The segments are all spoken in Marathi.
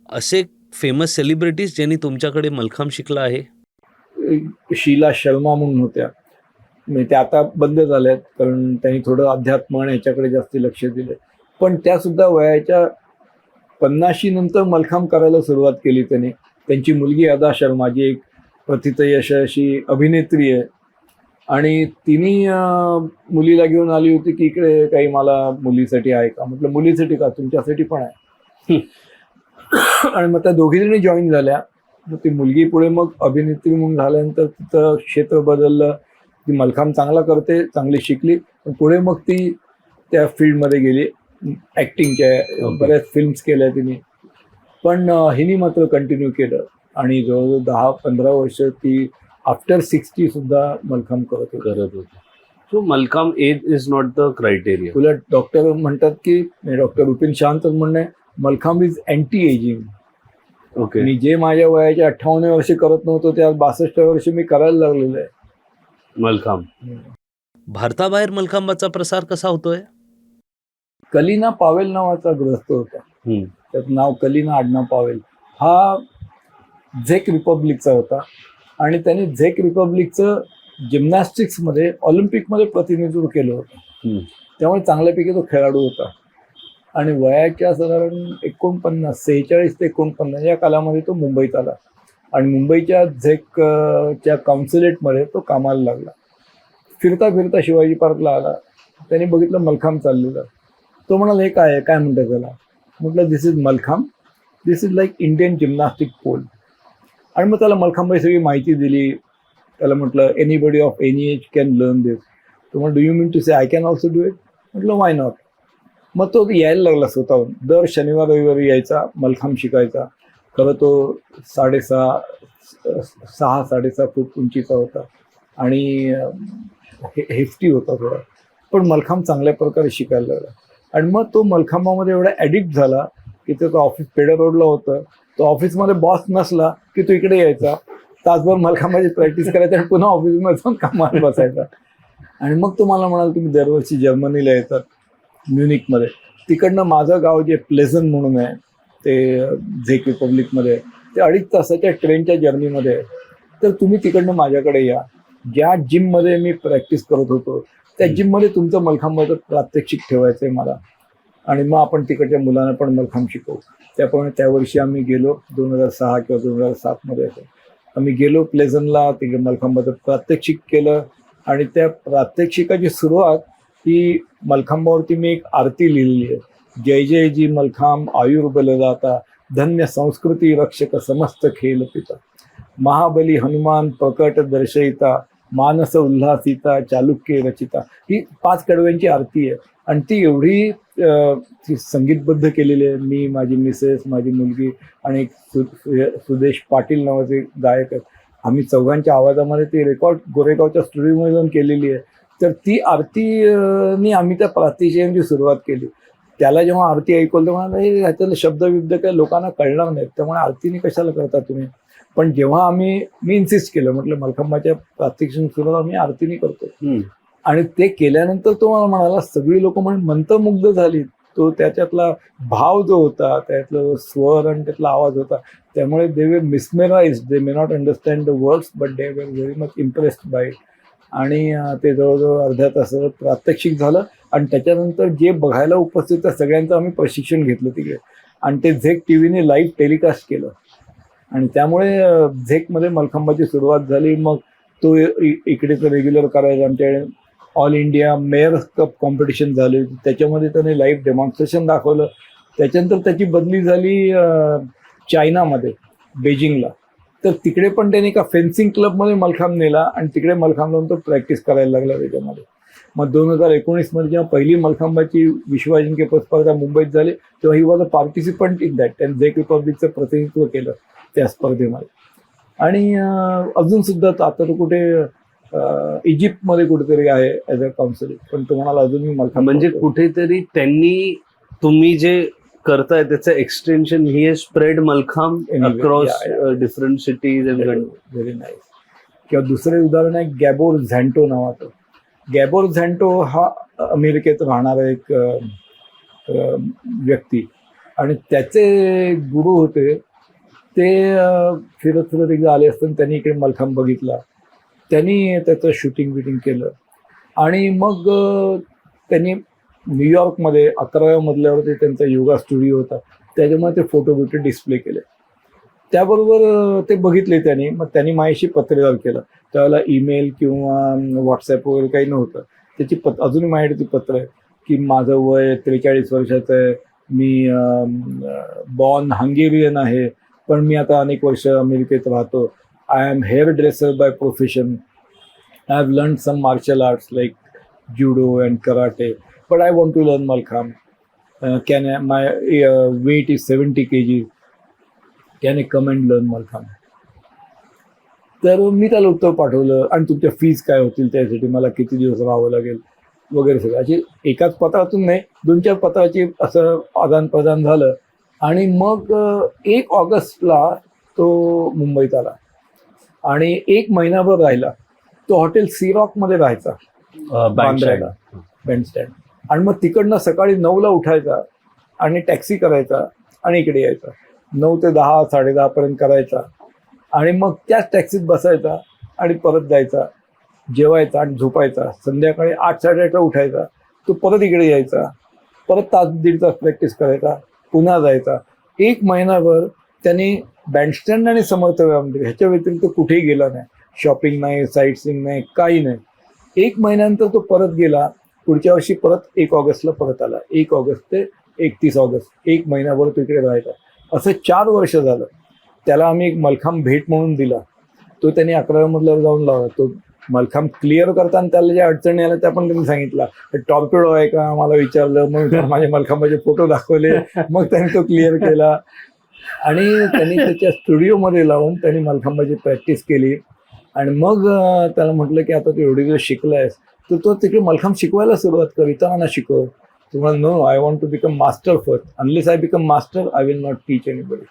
असे फेमस सेलिब्रिटीज ज्यांनी तुमच्याकडे मलखांब शिकला आहे? शीला शर्मा म्हणून होत्या, म्हणजे त्या आता बंद झाल्यात कारण त्यांनी थोडं अध्यात्म आणि ह्याच्याकडे जास्त लक्ष दिलं. पण त्यासुद्धा वयाच्या 50शी नंतर मलखांब करायला सुरुवात केली त्यांनी. त्यांची मुलगी अदा शर्मा जी एक प्रथितयश अशी अभिनेत्री आहे आणि तिने मुलीला घेऊन आली होती की इकडे काही मला मुलीसाठी आहे का. म्हटलं मुलीसाठी का, तुमच्यासाठी पण आहे. आणि मग त्या दोघीजणी जॉईन झाल्या. मग ती मुलगी पुढे मग अभिनेत्री म्हणून झाल्यानंतर तिचं क्षेत्र बदललं. ती मलखांब चांगला करते, चांगली शिकली, पण पुढे मग ती त्या फील्डमध्ये गेली. ॲक्टिंगच्या बऱ्याच फिल्म्स केल्या तिने, पण हिने मात्र कंटिन्यू केलं आणि जवळजवळ 10-15 वर्ष ती आफ्टर 60 सुद्धा मलखांब करत होती. So mallakhamb age is not the criteria. उलट डॉक्टर म्हणतात की, डॉक्टर रुपिन शांतच म्हणणं आहे, mallakhamb is anti aging. Okay. मी जे माझ्या वयाच्या 58 वर्षी करत नव्हतो ते आज 62 वर्षी मी करायला लागलेलो आहे मलखांब. भारताबाहेर मलखांबाचा प्रसार कसा होतोय? कलिना पावेल नावाचा गृहस्थ होता, त्याचं नाव कलिना, आडनाव पावेल. हा झेक रिपब्लिकचा होता आणि त्याने झेक रिपब्लिकचं जिम्नॅस्टिक्समध्ये ऑलिम्पिकमध्ये प्रतिनिधित्व केलं होतं. त्यामुळे चांगल्यापैकी तो खेळाडू होता आणि वयाच्या साधारण 46 ते 49 या कालामध्ये तो मुंबईत आला आणि मुंबईच्या झेकच्या काउन्सिलेटमध्ये तो कामाला लागला. फिरता फिरता शिवाजी पार्कला आला. त्याने बघितलं मलखांब चाललेलं. तो म्हणाला, हे काय आहे, काय म्हणतात त्याला? म्हटलं, this is mallakhamb, this is like Indian gymnastic pole. आणि मग त्याला मलखांबाची सगळी माहिती दिली. त्याला म्हटलं, anybody of any age can learn this. तो म्हटलं, do you mean to say I can also do it? म्हटलं, वाय नॉट. मग तो यायला लागला स्वतःहून. दर शनिवार रविवारी यायचा, मलखांब शिकायचा. खरं तो 6.5 फूट उंचीचा होता आणि हेफ्टी होता थोडा, पण मलखांब चांगल्या प्रकारे शिकायला लागला. आणि मग तो मलखांबामध्ये एवढा ॲडिक्ट झाला की तो ऑफिस पेडर रोडला होतं. तो ऑफिसमध्ये बॉस नसला की तो इकडे यायचा, तासभर मलखांबाची प्रॅक्टिस करायचा आणि पुन्हा ऑफिसमध्ये जाऊन कामाला बसायचा. आणि मग तो मला म्हणाला, तुम्ही दरवर्षी जर्मनीला येतात, म्युनिकमध्ये. तिकडनं माझं गाव जे प्लेझन म्हणून आहे ते झेक रिपब्लिकमध्ये, ते 2.5 तासाच्या ट्रेनच्या जर्नीमध्ये आहे. तर तुम्ही तिकडनं माझ्याकडे या. ज्या जिममध्ये मी प्रॅक्टिस करत होतो त्या जिममध्ये तुमचं मलखांबाचं प्रात्यक्षिक ठेवायचं आहे मला, आणि मग आपण तिकडच्या मुलांना पण मलखांब शिकवू. त्याप्रमाणे त्या वर्षी आम्ही गेलो, 2006 किंवा 2007 आम्ही गेलो प्लेझनला. तिकडे मलखांबाचं प्रात्यक्षिक केलं आणि त्या प्रात्यक्षिकाची सुरुवात ही मलखांबावरती मी एक आरती लिहिलेली आहे. जय जय जी मलखांब आयुर्बलदाता, धन्य संस्कृती रक्षक समस्त खेल पिता, महाबली हनुमान प्रकट दर्शयिता, मानस उल्हासिता चालुक्य रचिता. ही 5 कडव्यांची आरती आहे आणि ती एवढी ती संगीतबद्ध केलेली आहे. मी, माझी मिसेस, माझी मुलगी आणि एक सुदेश पाटील नावाचे गायक आहेत. आम्ही चौघांच्या आवाजामध्ये ती रेकॉर्ड गोरेगावच्या स्टुडिओमध्ये जाऊन केलेली आहे. तर ती आरतीनी आम्ही त्या प्रात्यक्षिकांची सुरुवात केली. त्याला जेव्हा आरती ऐकवलं तेव्हा ह्याच्यातले शब्दविब्द काही लोकांना कळणार नाहीत, त्यामुळे आरतीने कशाला करता तुम्ही. पण जेव्हा मी इन्सिस्ट केलं, म्हटलं मलखांबाच्या प्रात्यक्षिक सुरुवात आम्ही आरतीने करतो. आणि ते केल्यानंतर तो मला म्हणाला, सगळी लोक मंत्रमुग्ध झाली. तो त्याच्यातला भाव जो होता, त्यातलं स्वर आणि त्यातला आवाज होता, त्यामुळे they were mesmerised. They may not understand the words but they were very much impressed by it. आणि ते जवळजवळ अर्ध्या तासाचं प्रात्यक्षिक झालं आणि त्याच्यानंतर जे बघायला उपस्थित त्या सगळ्यांचं आम्ही प्रशिक्षण घेतलं तिकडे आणि ते झेक टीव्हीने लाईव्ह टेलिकास्ट केलं आणि त्यामुळे झेकमध्ये मलखांबाची सुरुवात झाली. मग तो इकडे तर रेग्युलर करायचा. आमच्याकडे all India mayors cup competition झाली, त्याच्यामध्ये त्याने लाईव्ह डेमॉन्स्ट्रेशन दाखवलं. त्याच्यानंतर त्याची बदली झाली चायनामध्ये, बेजिंगला. तर तिकडे पण त्याने एका फेन्सिंग क्लबमध्ये मलखांब नेला आणि तिकडे मलखांब लावून तो प्रॅक्टिस करायला लागला त्याच्यामध्ये. मग 2019 जेव्हा पहिली मलखांबाची विश्व अजिंक्यपद स्पर्धा मुंबईत झाली तेव्हा he was a participant in that. त्यांनी झेक रिपब्लिकचं प्रतिनिधित्व केलं त्या स्पर्धेमध्ये. आणि अजून सुद्धा आता तो कुठे इजिप्तमध्ये कुठेतरी आहे ॲज अ काउन्सिलर, पण तुम्हाला अजून मी मलखांब म्हणजे कुठेतरी त्यांनी तुम्ही जे करताय त्याचं एक्सटेन्शन ही हे spread mallakhamb across different cities and very nice. किंवा दुसरे उदाहरण आहे गॅबोर झॅन्टो नावाचं. गॅबोर झॅन्टो हा अमेरिकेत राहणारा एक व्यक्ती आणि त्याचे गुरु होते ते फिरत फिरत एकदा आले असताना त्यांनी इकडे मलखांब बघितला, त्यांनी त्याचं शूटिंग बिटिंग केलं आणि मग त्यांनी न्यूयॉर्कमध्ये 11व्या मजल्यावरती त्यांचा योगा स्टुडिओ होता, त्याच्यामुळे ते फोटो बिटो डिस्प्ले केले. त्याबरोबर ते बघितले त्यांनी, मग त्यांनी माझ्याशी पत्रव्यवहार केला. त्यावेळेला ईमेल किंवा व्हॉट्सॲप वगैरे काही नव्हतं. त्याची अजूनही माझ्याकडे ती पत्र आहे की माझं वय 43 वर्षाचं आहे, मी बॉर्न हंगेरियन आहे, पण मी आता अनेक वर्ष अमेरिकेत राहतो. I am hairdresser by profession. I have learn some martial arts like judo and karate, but I want to learn Malkhamb. My weight is 70 kg. Can I come and learn Malkhamb? तर मी त्याला उत्तर पाठवलं आणि तुमच्या फीज काय होतील, त्यासाठी मला किती दिवस राहावं लागेल वगैरे सगळं. अशी एकाच पत्रातून नाही, 2-4 पत्राची असं आदान-प्रदान झालं आणि मग 1 ऑगस्टला तो मुंबईत आला आणि 1 महिनाभर राहिला. तो हॉटेल सी रॉकमध्ये राहायचा बँडस्टँड. आणि मग तिकडनं सकाळी 9ला उठायचा आणि टॅक्सी करायचा आणि इकडे यायचा. 9 ते 10, 10:30 पर्यंत करायचा आणि मग त्याच टॅक्सीत बसायचा आणि परत जायचा, जेवायचा आणि झोपायचा. संध्याकाळी 8-8:30ला उठायचा, तो परत इकडे यायचा, परत 1-1.5 तास प्रॅक्टिस करायचा, पुन्हा जायचा. 1 महिनाभर त्यांनी बँडस्टँड आणि समर्थ मंदिर ह्याच्या व्यतिरिक्त कुठेही गेला नाही. शॉपिंग नाही, साईट सीइंग नाही, काही नाही. 1 महिन्यानंतर तो परत गेला. पुढच्या वर्षी परत 1 ऑगस्टला परत आला. 1 ऑगस्ट ते 31 ऑगस्ट 1 महिनाभर तो इकडे राहायचा. असं 4 वर्ष झालं. त्याला आम्ही एक मलखांब भेट म्हणून दिला. तो त्यांनी 11व्या मजल्यावर जाऊन लावला. तो मलखांब क्लिअर करताना त्याला ज्या अडचणी आल्या त्या पण त्यांनी सांगितला. टॉर्पेडो आहे का मला विचारलं, मग माझे मलखांबाचे फोटो दाखवले, मग त्यांनी तो क्लिअर केला आणि त्यांनी त्याच्या स्टुडिओमध्ये लावून त्यांनी मलखांबाची प्रॅक्टिस केली. आणि मग त्याला म्हटलं की आता तू एवढे दिवस शिकलायस तर तो तिकडे मलखांब शिकवायला सुरुवात कर, इतरांना शिकव. तुम्हाला no, I want to become master first. Unless I become master I will not teach anybody.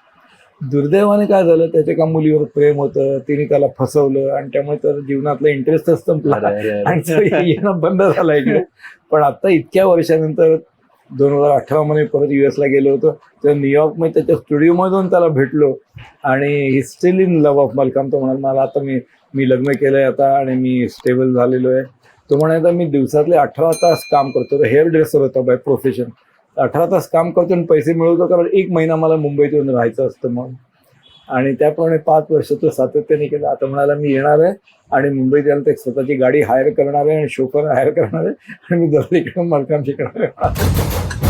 दुर्दैवाने काय झालं, त्याच्या एका मुलीवर प्रेम होतं, तिने त्याला फसवलं आणि त्यामुळे तर जीवनातला इंटरेस्टच संपला आणि तो येणं बंद झाला इकडे. पण आता इतक्या वर्षानंतर 2018 मध्ये परत US ला गेलो होतो, तर न्यूयॉर्कमध्ये त्याच्या स्टुडिओमधून त्याला भेटलो आणि he still in love of mallakhamb. तो म्हणाल मला आता मी लग्न केलंय आता आणि मी स्टेबल झालेलो आहे. तो म्हणायचा मी दिवसातले 18 तास काम करतो. हेअर ड्रेसर होता बाय प्रोफेशन. 18 तास काम करतो आणि पैसे मिळवतो, कारण 1 महिना मला मुंबईत येऊन राहायचं असतं मग. आणि त्याप्रमाणे 5 वर्ष तो सातत्याने केलं. आता म्हणाला मी येणार आहे आणि मुंबईत यायला एक स्वतःची गाडी हायर करणार आहे आणि शोफर हायर करणार आहे आणि मी जर इकडे मलखांब शिकणार आहे.